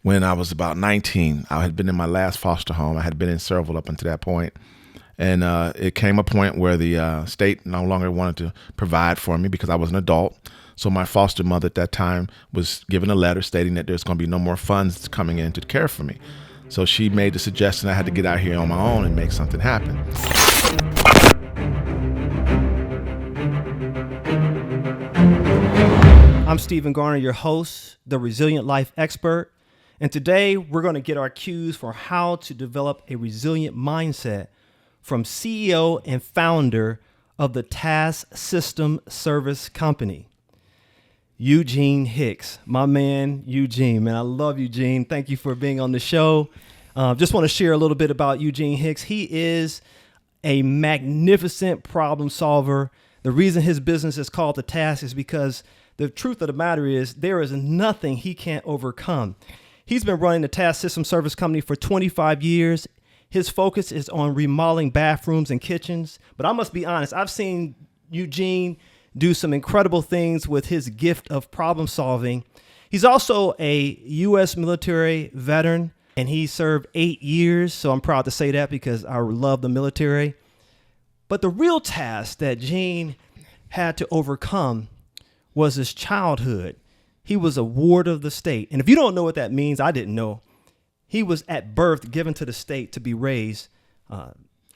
when I was about 19. I had been in my last foster home. I had been in several up until that point. And it came a point where the state no longer wanted to provide for me because I was an adult. So my foster mother at that time was given a letter stating that there's going to be no more funds coming in to care for me. So she made the suggestion I had to get out here on my own and make something happen. I'm Stephen Garner, your host, the Resilient Life Expert. And today we're going to get our cues for how to develop a resilient mindset from CEO and founder of the Task System Service Company, Eugene Hicks. My man, Eugene. Man, I love Eugene. Thank you for being on the show. Just want to share a little bit about Eugene Hicks. He is a magnificent problem solver. The reason his business is called The Task is because the truth of the matter is there is nothing he can't overcome. He's been running the Task System Service Company for 25 years. His focus is on remodeling bathrooms and kitchens. But I must be honest, I've seen Eugene do some incredible things with his gift of problem solving. He's also a U.S. military veteran, and he served 8 years. So I'm proud to say that because I love the military. But the real task that Gene had to overcome was his childhood. He was a ward of the state. And if you don't know what that means, I didn't know. He was at birth given to the state to be raised.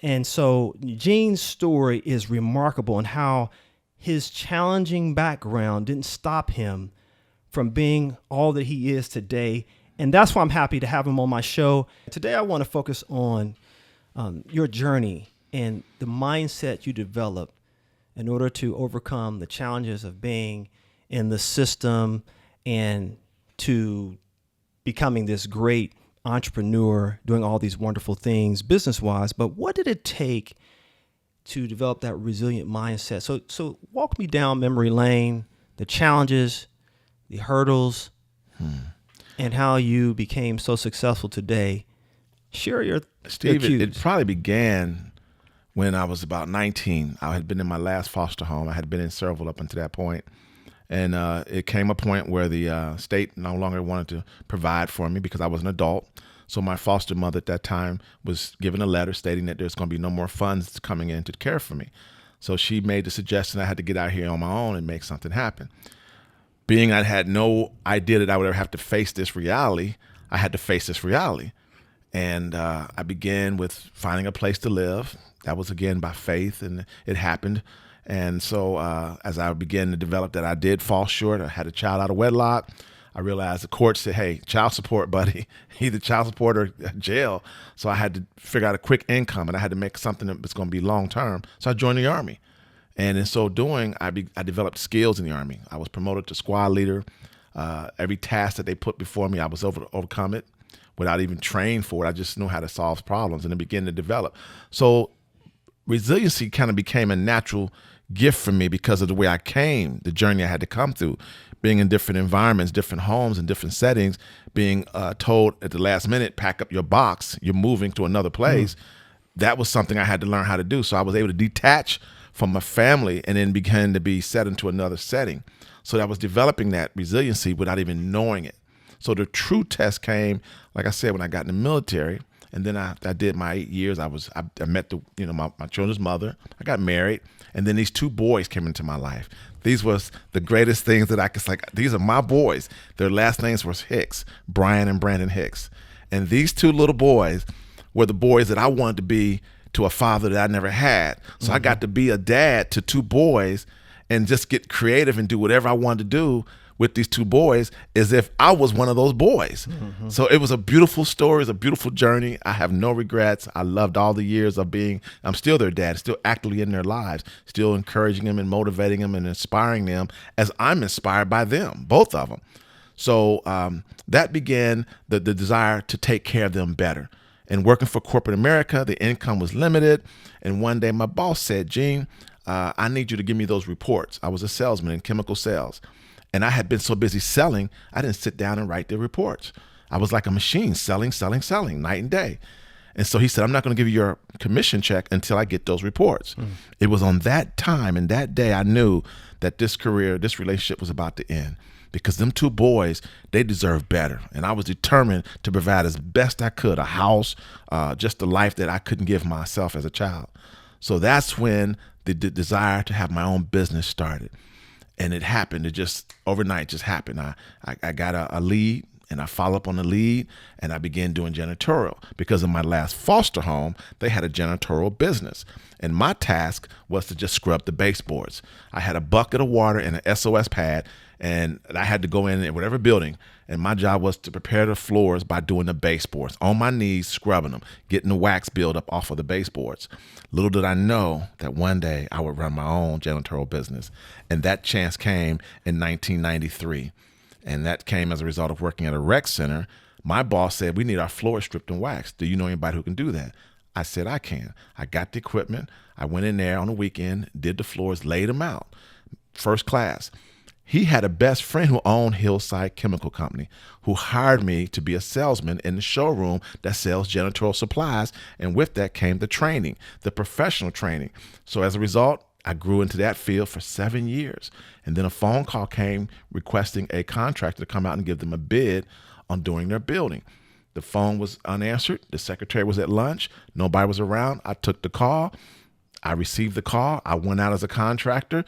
And so Gene's story is remarkable in how his challenging background didn't stop him from being all that he is today. And that's why I'm happy to have him on my show. Today, I want to focus on your journey and the mindset you developed in order to overcome the challenges of being in the system and to becoming this great entrepreneur, doing all these wonderful things business-wise. But what did it take to develop that resilient mindset? So walk me down memory lane, the challenges, the hurdles, and how you became so successful today. Share your Steve, cues. it probably began when I was about 19. I had been in my last foster home. I had been in several up until that point. And it came a point where the state no longer wanted to provide for me because I was an adult. So my foster mother at that time was given a letter stating that there's going to be no more funds coming in to care for me. So she made the suggestion I had to get out here on my own and make something happen. Being I had no idea that I would ever have to face this reality, I had to face this reality. And I began with finding a place to live. That was, again, by faith, and it happened. And so as I began to develop that, I did fall short. I had a child out of wedlock. I realized the court said, hey, child support, buddy, either child support or jail. So I had to figure out a quick income, and I had to make something that was going to be long-term. So I joined the Army. And in so doing, I developed skills in the Army. I was promoted to squad leader. Every task that they put before me, I was able to overcome it without even training for it. I just knew how to solve problems, and it began to develop. So resiliency kind of became a natural gift for me because of the way I came, the journey I had to come through, being in different environments, different homes and different settings, being told at the last minute, pack up your box, you're moving to another place. That was something I had to learn how to do. So I was able to detach from my family and then began to be set into another setting. So I was developing that resiliency without even knowing it. So the true test came, like I said, when I got in the military. And then I did my 8 years. I met my children's mother. I got married, and then these two boys came into my life. These was the greatest things that I could like. These are my boys. Their last names was Hicks, Brian and Brandon Hicks, and these two little boys were the boys that I wanted to be to a father that I never had. So I got to be a dad to two boys, and just get creative and do whatever I wanted to do with these two boys as if I was one of those boys. So it was a beautiful story. It was a beautiful journey. I have no regrets. I loved all the years of I'm still their dad, still actively in their lives, still encouraging them and motivating them and inspiring them as I'm inspired by them, both of them. So that began the desire to take care of them better. And working for corporate America, the income was limited. And one day my boss said, Gene, I need you to give me those reports. I was a salesman in chemical sales. And I had been so busy selling, I didn't sit down and write the reports. I was like a machine, selling, night and day. And so he said, I'm not going to give you your commission check until I get those reports. It was on that time and that day I knew that this career, this relationship was about to end. because them two boys, they deserve better. And I was determined to provide as best I could, a house, just the life that I couldn't give myself as a child. So that's when the desire to have my own business started. And it happened. It just overnight just happened. I got a lead, and I followed up on the lead, and I began doing janitorial because in my last foster home, they had a janitorial business. And my task was to just scrub the baseboards. I had a bucket of water and an SOS pad, and I had to go in whatever building, and my job was to prepare the floors by doing the baseboards, on my knees, scrubbing them, getting the wax buildup off of the baseboards. Little did I know that one day I would run my own janitorial business, and that chance came in 1993. And that came as a result of working at a rec center. My boss said, we need our floors stripped and waxed. Do you know anybody who can do that? I said, I can. I got the equipment. I went in there on the weekend, did the floors, laid them out. First class. He had a best friend who owned Hillside Chemical Company, who hired me to be a salesman in the showroom that sells janitorial supplies. And with that came the training, the professional training. So as a result, I grew into that field for 7 years. And then a phone call came requesting a contractor to come out and give them a bid on doing their building. The phone was unanswered. The secretary was at lunch. Nobody was around. I took the call. I received the call. I went out as a contractor.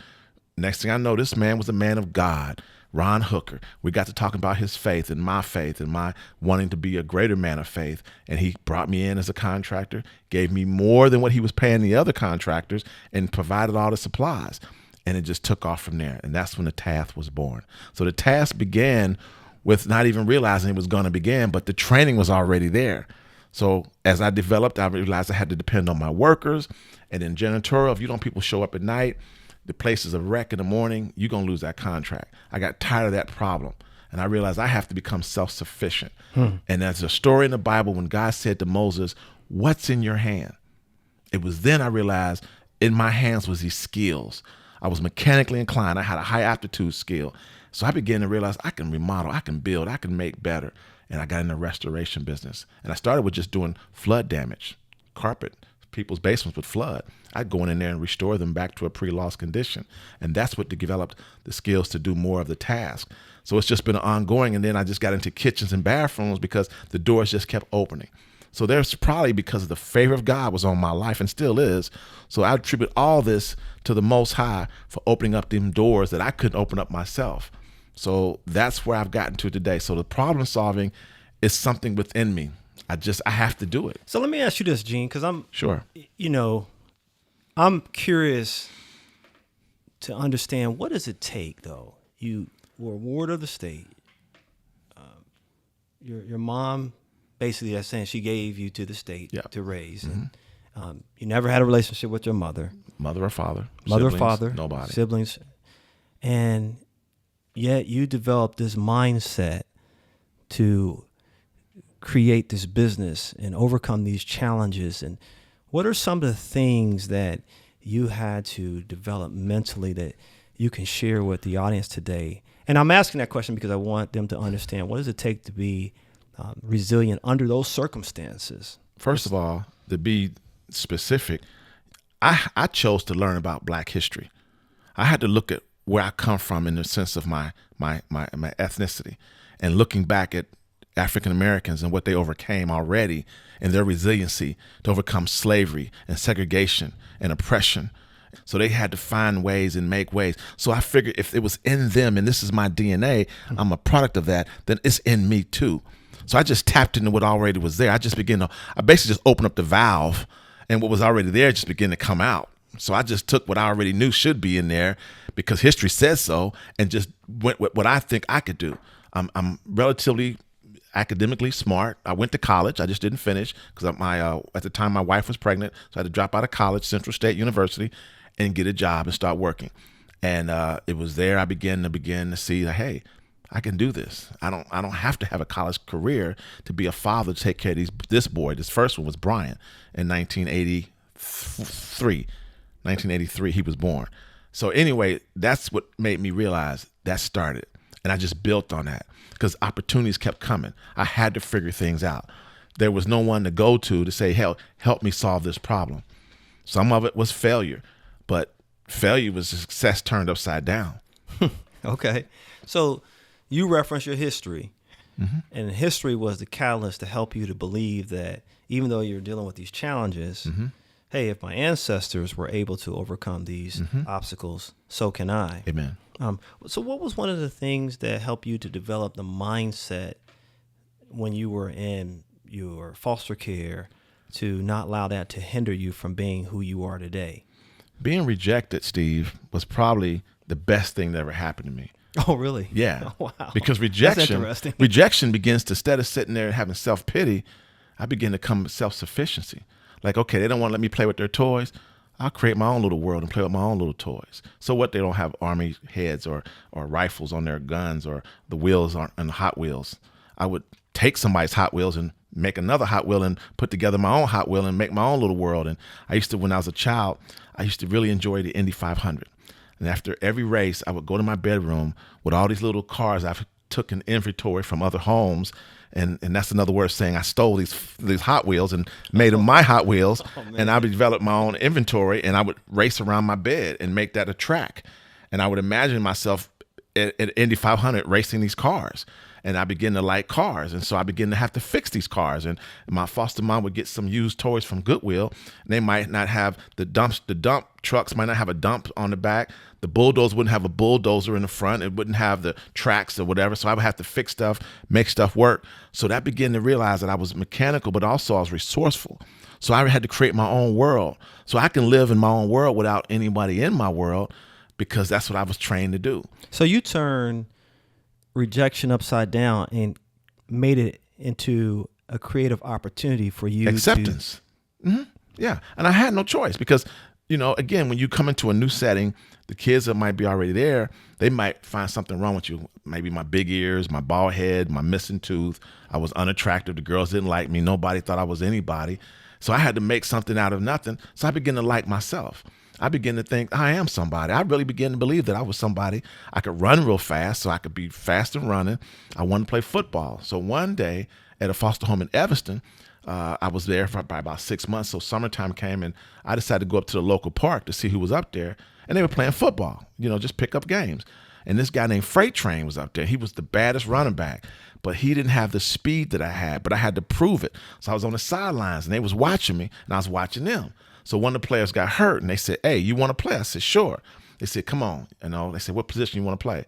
Next thing I know, this man was a man of God, Ron Hooker. We got to talking about his faith and my wanting to be a greater man of faith. And he brought me in as a contractor, gave me more than what he was paying the other contractors, and provided all the supplies. And it just took off from there. And that's when the task was born. So the task began with not even realizing it was going to begin, but the training was already there. So as I developed, I realized I had to depend on my workers. And in janitorial, if you don't people show up at night, the place is a wreck in the morning, you're going to lose that contract. I got tired of that problem. And I realized I have to become self-sufficient. And there's a story in the Bible when God said to Moses, what's in your hand? It was then I realized in my hands was these skills. I was mechanically inclined. I had a high aptitude skill. So I began to realize I can remodel, I can build, I can make better. And I got in the restoration business. And I started with just doing flood damage, carpet. People's basements would flood. I'd go in there and restore them back to a pre-loss condition. And that's what developed the skills to do more of the task. So it's just been ongoing. And then I just got into kitchens and bathrooms because the doors just kept opening. So there's probably because of the favor of God was on my life and still is. So I attribute all this to the Most High for opening up them doors that I couldn't open up myself. So that's where I've gotten to today. So the problem solving is something within me. I have to do it. So let me ask you this, Gene, because Sure. I'm curious to understand, what does it take, though? You were a ward of the state. Your mom, basically, that's saying she gave you to the state to raise. Mm-hmm. And, you never had a relationship with your mother. Mother or father. Mother siblings, or father. Nobody. Siblings. And yet you developed this mindset to create this business and overcome these challenges. And what are some of the things that you had to develop mentally that you can share with the audience today? And I'm asking that question because I want them to understand, what does it take to be resilient under those circumstances? First of all, to be specific, I chose to learn about Black history. I had to look at where I come from in the sense of my ethnicity, and looking back at African Americans and what they overcame already and their resiliency to overcome slavery and segregation and oppression. So they had to find ways and make ways. So I figured if it was in them and this is my DNA, I'm a product of that, then it's in me too. So I just tapped into what already was there. I basically just opened up the valve, and what was already there just began to come out. So I just took what I already knew should be in there because history says so, and just went with what I think I could do. I'm relatively academically smart. I went to college. I just didn't finish because at the time my wife was pregnant, so I had to drop out of college, Central State University, and get a job and start working. And it was there I began to see that, hey, I can do this. I don't have to have a college career to be a father to take care of this boy. This first one was Brian in 1983. 1983 he was born. So anyway, that's what made me realize that started. And I just built on that because opportunities kept coming. I had to figure things out. There was no one to go to say, help me solve this problem. Some of it was failure, but failure was success turned upside down. Okay. So you reference your history, and history was the catalyst to help you to believe that even though you're dealing with these challenges, hey, if my ancestors were able to overcome these obstacles, so can I. Amen. So what was one of the things that helped you to develop the mindset when you were in your foster care to not allow that to hinder you from being who you are today? Being rejected, Steve, was probably the best thing that ever happened to me. Oh, really? Yeah. Oh, wow. Because That's interesting. rejection begins to, instead of sitting there and having self-pity, I begin to come with self-sufficiency. Like, okay, they don't want to let me play with their toys. I'll create my own little world and play with my own little toys. So what? They don't have army heads or rifles on their guns, or the wheels aren't on the Hot Wheels. I would take somebody's Hot Wheels and make another Hot Wheel and put together my own Hot Wheel and make my own little world. And I used to, when I was a child, I used to really enjoy the Indy 500. And after every race, I would go to my bedroom with all these little cars I took an inventory from other homes. And that's another word of saying I stole these Hot Wheels and made them my Hot Wheels. And I would develop my own inventory, and I would race around my bed and make that a track. And I would imagine myself at Indy 500 racing these cars. And I began to like cars. And so I began to have to fix these cars. And my foster mom would get some used toys from Goodwill. And they might not have the dump trucks might not have a dump on the back. The bulldozer wouldn't have a bulldozer in the front. It wouldn't have the tracks or whatever. So I would have to fix stuff, make stuff work. So that began to realize that I was mechanical, but also I was resourceful. So I had to create my own world. So I can live in my own world without anybody in my world, because that's what I was trained to do. So you turn rejection upside down and made it into a creative opportunity for you. Acceptance. Yeah. And I had no choice, because, again, when you come into a new setting, the kids that might be already there, they might find something wrong with you. Maybe my big ears, my bald head, my missing tooth. I was unattractive. The girls didn't like me. Nobody thought I was anybody. So I had to make something out of nothing. So I began to like myself. I began to think I am somebody. I really began to believe that I was somebody. I could run real fast, so I could be fast and running. I wanted to play football. So one day at a foster home in Evanston, I was there for about 6 months. So summertime came, and I decided to go up to the local park to see who was up there. And they were playing football, just pick up games. And this guy named Freight Train was up there. He was the baddest running back, but he didn't have the speed that I had, but I had to prove it. So I was on the sidelines, and they was watching me, and I was watching them. So one of the players got hurt, and they said, "Hey, you want to play?" I said, "Sure." They said, "Come on." They said, "What position you want to play?"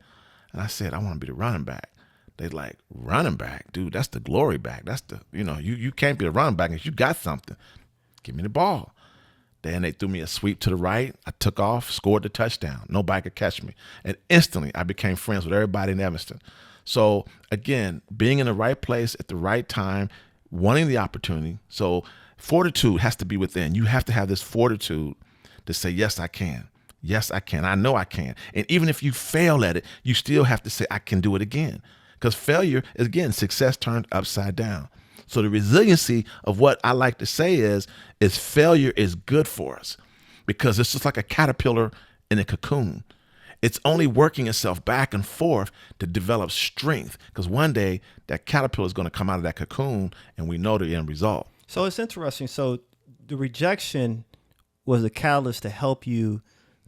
And I said, "I want to be the running back." They like, "Running back? Dude, that's the glory back. That's the, you can't be the running back unless you got something. Give me the ball." Then they threw me a sweep to the right. I took off, scored the touchdown. Nobody could catch me. And instantly, I became friends with everybody in Evanston. So again, being in the right place at the right time, wanting the opportunity. So fortitude has to be within. You have to have this fortitude to say, yes, I can. Yes, I can. I know I can. And even if you fail at it, you still have to say, I can do it again. Because failure is, again, success turned upside down. So the resiliency of what I like to say is failure is good for us, because it's just like a caterpillar in a cocoon. It's only working itself back and forth to develop strength, because one day that caterpillar is going to come out of that cocoon, and we know the end result. So it's interesting. So the rejection was the catalyst to help you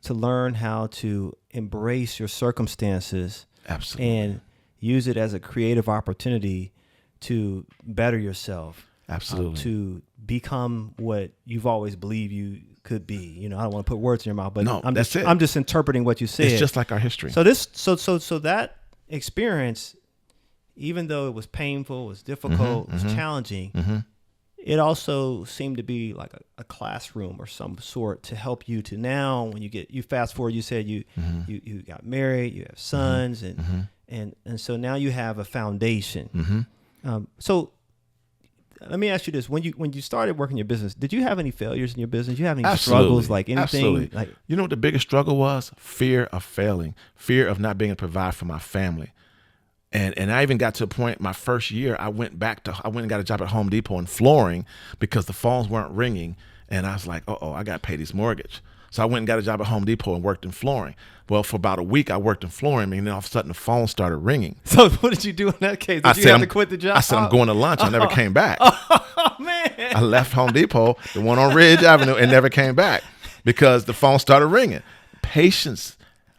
to learn how to embrace your circumstances. Absolutely. And use it as a creative opportunity to better yourself. Absolutely. To become what you've always believed you could be. I don't want to put words in your mouth, but no, I'm I'm just interpreting what you said. It's just like our history. So that experience, even though it was painful, it was difficult, it was challenging, it also seemed to be like a classroom or some sort to help you to now, when you fast forward, you said you got married, you have sons, and so now you have a foundation. So let me ask you this: when you started working your business, did you have any failures in your business? Did you have any struggles, like anything? Absolutely. Like, what the biggest struggle was? Fear of failing, fear of not being able to provide for my family. And I even got to a point, my first year, I went and got a job at Home Depot in flooring because the phones weren't ringing. And I was like, I got to pay this mortgage. So I went and got a job at Home Depot and worked in flooring. Well, for about a week, I worked in flooring, and then all of a sudden the phone started ringing. So what did you do in that case? Did you have to quit the job? I said, I'm going to lunch. I never came back. Oh, man. I left Home Depot, the one on Ridge Avenue, and never came back because the phone started ringing. Patience.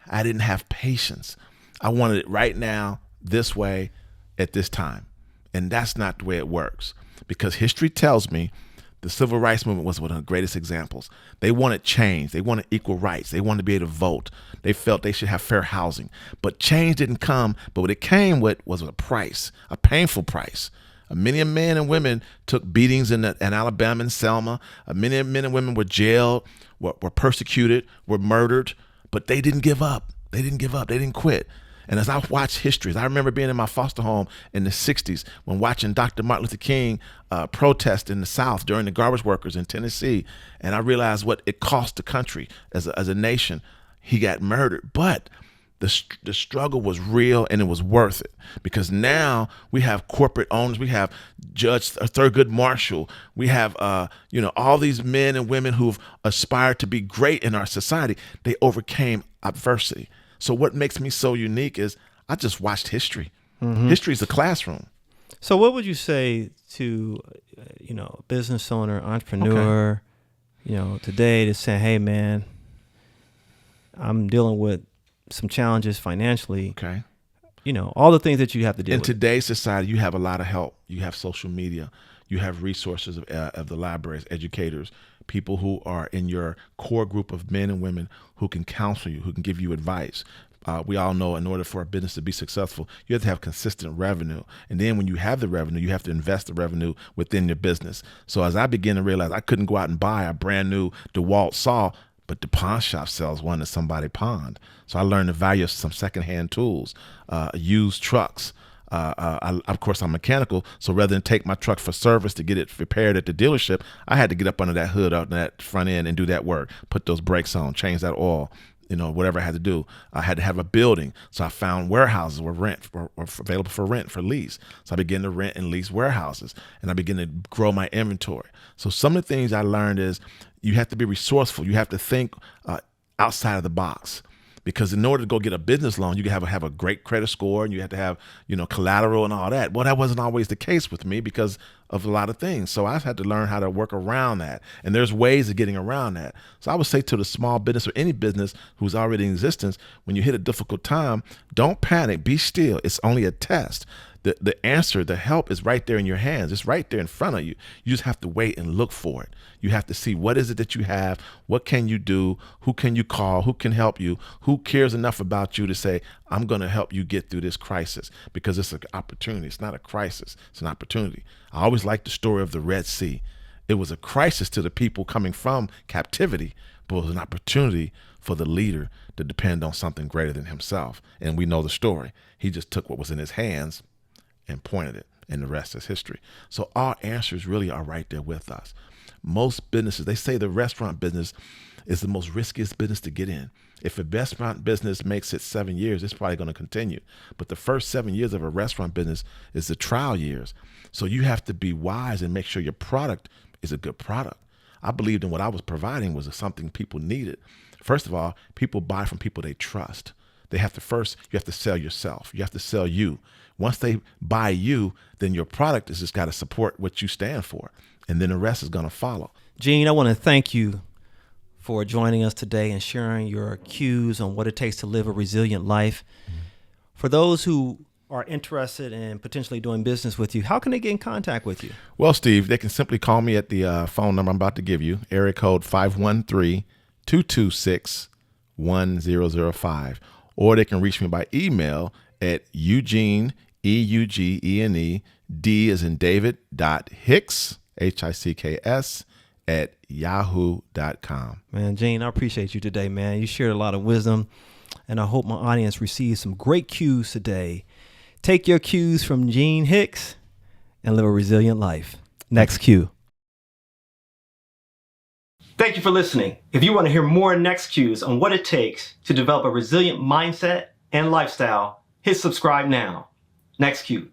I didn't have patience. I wanted it right now, this way at this time. And that's not the way it works, because history tells me the civil rights movement was one of the greatest examples. They wanted change. They wanted equal rights. They wanted to be able to vote. They felt they should have fair housing. But change didn't come. But what it came with was a price, a painful price. Many men and women took beatings in Alabama and Selma. Many men and women were jailed, were persecuted, were murdered. But they didn't give up. They didn't give up. They didn't quit. And as I watched histories, I remember being in my foster home in the 60s when watching Dr. Martin Luther King protest in the South during the garbage workers in Tennessee. And I realized what it cost the country as a nation. He got murdered. But the struggle was real, and it was worth it, because now we have corporate owners. We have Judge Thurgood Marshall. We have, all these men and women who've aspired to be great in our society. They overcame adversity. So what makes me so unique is I just watched history. Mm-hmm. History is a classroom. So what would you say to, a business owner, entrepreneur, today to say, hey, man, I'm dealing with some challenges financially. Okay. All the things that you have to deal with. In today's society, you have a lot of help. You have social media. You have resources of the libraries, educators, people who are in your core group of men and women who can counsel you, who can give you advice. We all know in order for a business to be successful, you have to have consistent revenue. And then when you have the revenue, you have to invest the revenue within your business. So as I began to realize I couldn't go out and buy a brand new DeWalt saw, but the pawn shop sells one that somebody pawned. So I learned the value of some secondhand tools, used trucks. Of course, I'm mechanical, so rather than take my truck for service to get it repaired at the dealership, I had to get up under that hood, out that front end, and do that work, put those brakes on, change that oil, whatever I had to do. I had to have a building, so I found warehouses were available for rent, for lease. So I began to rent and lease warehouses, and I began to grow my inventory. So some of the things I learned is you have to be resourceful. You have to think outside of the box. Because in order to go get a business loan, you have to have a great credit score, and you have to have, collateral and all that. Well, that wasn't always the case with me because of a lot of things. So I had to learn how to work around that. And there's ways of getting around that. So I would say to the small business or any business who's already in existence, when you hit a difficult time, don't panic, be still. It's only a test. The answer, the help is right there in your hands. It's right there in front of you. You just have to wait and look for it. You have to see, what is it that you have? What can you do? Who can you call? Who can help you? Who cares enough about you to say, I'm going to help you get through this crisis? Because it's an opportunity. It's not a crisis. It's an opportunity. I always like the story of the Red Sea. It was a crisis to the people coming from captivity, but it was an opportunity for the leader to depend on something greater than himself. And we know the story. He just took what was in his hands and pointed it, and the rest is history. So our answers really are right there with us. Most businesses, they say the restaurant business is the most riskiest business to get in. If a restaurant business makes it 7 years, it's probably going to continue. But the first 7 years of a restaurant business is the trial years. So you have to be wise and make sure your product is a good product. I believed in what I was providing was something people needed. First of all, people buy from people they trust. You have to sell yourself. You have to sell you. Once they buy you, then your product has just got to support what you stand for. And then the rest is going to follow. Gene, I want to thank you for joining us today and sharing your cues on what it takes to live a resilient life. Mm-hmm. For those who are interested in potentially doing business with you, how can they get in contact with you? Well, Steve, they can simply call me at the phone number I'm about to give you, area code 513-226-1005. Or they can reach me by email at Eugene, Eugene, D as in David, .Hicks, Hicks, at yahoo.com. Man, Gene, I appreciate you today, man. You shared a lot of wisdom, and I hope my audience receives some great cues today. Take your cues from Gene Hicks and live a resilient life. NEXCUE. Thank you for listening. If you want to hear more NEXCUEs on what it takes to develop a resilient mindset and lifestyle, hit subscribe now. NEXCUE.